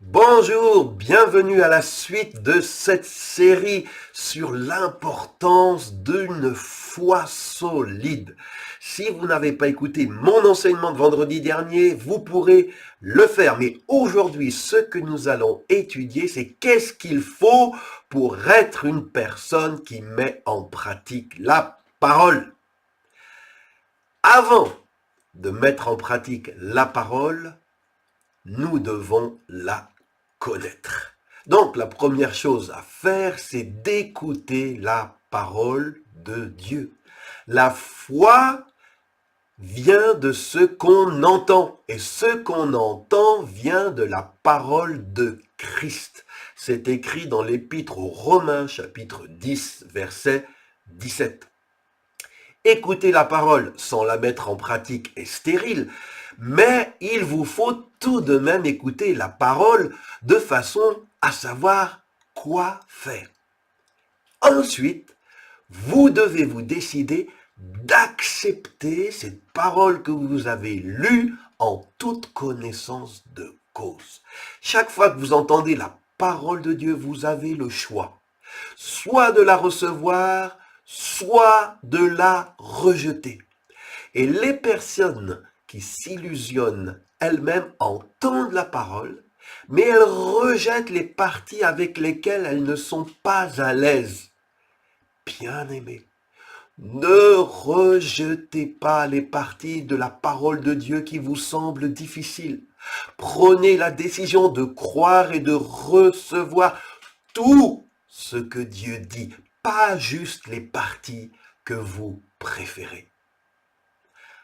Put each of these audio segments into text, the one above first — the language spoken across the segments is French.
Bonjour, bienvenue à la suite de cette série sur l'importance d'une foi solide. Si vous n'avez pas écouté mon enseignement de vendredi dernier, vous pourrez le faire. Mais aujourd'hui, ce que nous allons étudier, c'est qu'est-ce qu'il faut pour être une personne qui met en pratique la parole. Avant de mettre en pratique la parole, nous devons la connaître. Donc la première chose à faire, c'est d'écouter la parole de Dieu. La foi vient de ce qu'on entend, et ce qu'on entend vient de la parole de Christ. C'est écrit dans l'Épître aux Romains, chapitre 10, verset 17. Écouter la parole sans la mettre en pratique est stérile, mais il vous faut tout de même écouter la parole de façon à savoir quoi faire. Ensuite, vous devez vous décider d'accepter cette parole que vous avez lue en toute connaissance de cause. Chaque fois que vous entendez la parole de Dieu, vous avez le choix, soit de la recevoir, soit de la rejeter. Et les personnes qui s'illusionnent elles-mêmes entendent la parole, mais elles rejettent les parties avec lesquelles elles ne sont pas à l'aise. Bien-aimés, ne rejetez pas les parties de la parole de Dieu qui vous semblent difficiles. Prenez la décision de croire et de recevoir tout ce que Dieu dit, pas juste les parties que vous préférez.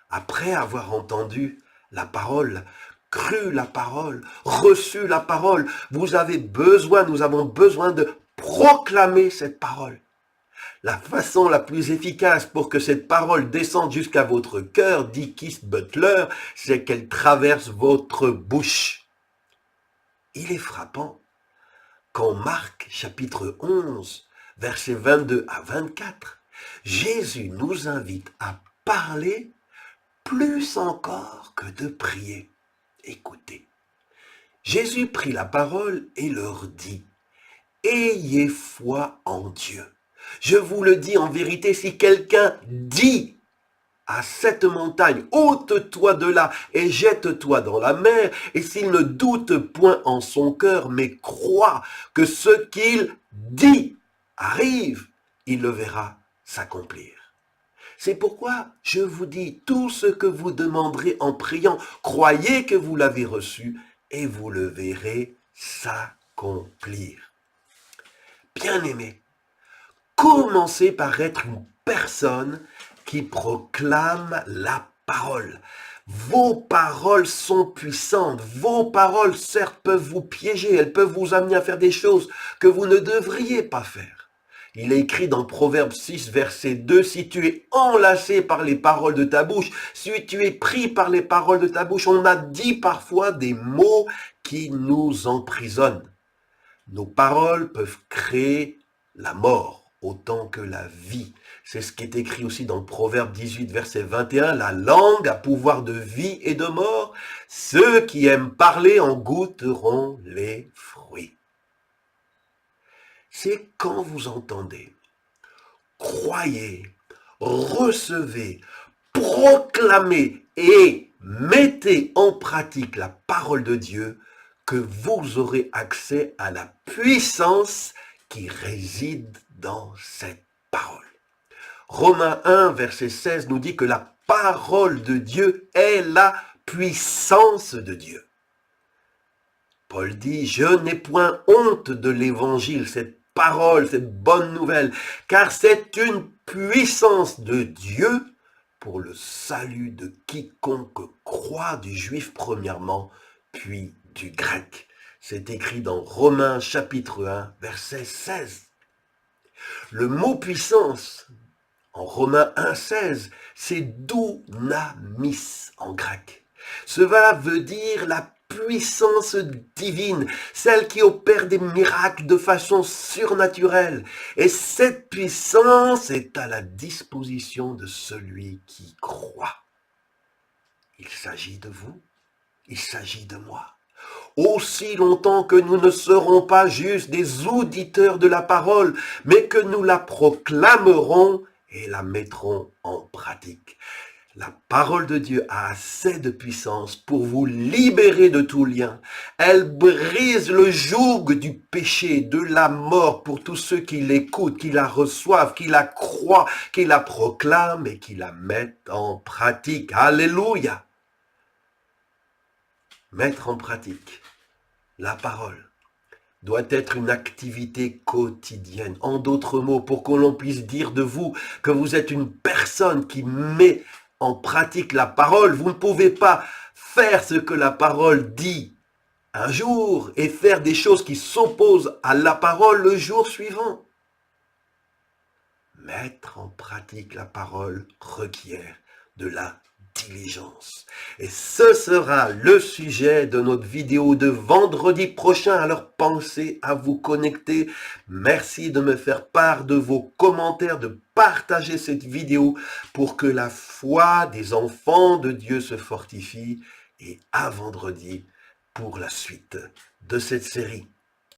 Après avoir entendu la parole, cru la parole, reçu la parole, nous avons besoin de proclamer cette parole. La façon la plus efficace pour que cette parole descende jusqu'à votre cœur, dit Keith Butler, c'est qu'elle traverse votre bouche. Il est frappant qu'en Marc chapitre 11, versets 22 à 24, Jésus nous invite à parler plus encore que de prier. Écoutez, Jésus prit la parole et leur dit, « Ayez foi en Dieu. Je vous le dis en vérité, si quelqu'un dit à cette montagne, ôte-toi de là et jette-toi dans la mer, et s'il ne doute point en son cœur, mais croit que ce qu'il dit arrive, il le verra s'accomplir. C'est pourquoi je vous dis, tout ce que vous demanderez en priant, croyez que vous l'avez reçu et vous le verrez s'accomplir. Bien-aimés, commencez par être une personne qui proclame la parole. Vos paroles sont puissantes. Vos paroles, certes, peuvent vous piéger. Elles peuvent vous amener à faire des choses que vous ne devriez pas faire. Il est écrit dans Proverbe 6, verset 2, « Si tu es enlacé par les paroles de ta bouche, si tu es pris par les paroles de ta bouche, on a dit parfois des mots qui nous emprisonnent. Nos paroles peuvent créer la mort autant que la vie. C'est ce qui est écrit aussi dans Proverbe 18, verset 21. La langue a pouvoir de vie et de mort. Ceux qui aiment parler en goûteront les fruits. C'est quand vous entendez, croyez, recevez, proclamez et mettez en pratique la parole de Dieu que vous aurez accès à la puissance qui réside dans cette parole. Romains 1, verset 16 nous dit que la parole de Dieu est la puissance de Dieu. Paul dit, je n'ai point honte de l'évangile, cette parole, cette bonne nouvelle, car c'est une puissance de Dieu pour le salut de quiconque croit, du juif premièrement, puis du grec. C'est écrit dans Romains chapitre 1, verset 16. Le mot puissance, en Romains 1, 16, c'est dounamis en grec. Cela veut dire la puissance divine, celle qui opère des miracles de façon surnaturelle. Et cette puissance est à la disposition de celui qui croit. Il s'agit de vous, il s'agit de moi. Aussi longtemps que nous ne serons pas juste des auditeurs de la parole, mais que nous la proclamerons et la mettrons en pratique. La parole de Dieu a assez de puissance pour vous libérer de tout lien. Elle brise le joug du péché, de la mort pour tous ceux qui l'écoutent, qui la reçoivent, qui la croient, qui la proclament et qui la mettent en pratique. Alléluia! Mettre en pratique la parole doit être une activité quotidienne. En d'autres mots, pour que l'on puisse dire de vous que vous êtes une personne qui met en pratique la parole, vous ne pouvez pas faire ce que la parole dit un jour et faire des choses qui s'opposent à la parole le jour suivant. Mettre en pratique la parole requiert de la diligence. Et ce sera le sujet de notre vidéo de vendredi prochain. Alors pensez à vous connecter. Merci de me faire part de vos commentaires, de partager cette vidéo pour que la foi des enfants de Dieu se fortifie. Et à vendredi pour la suite de cette série.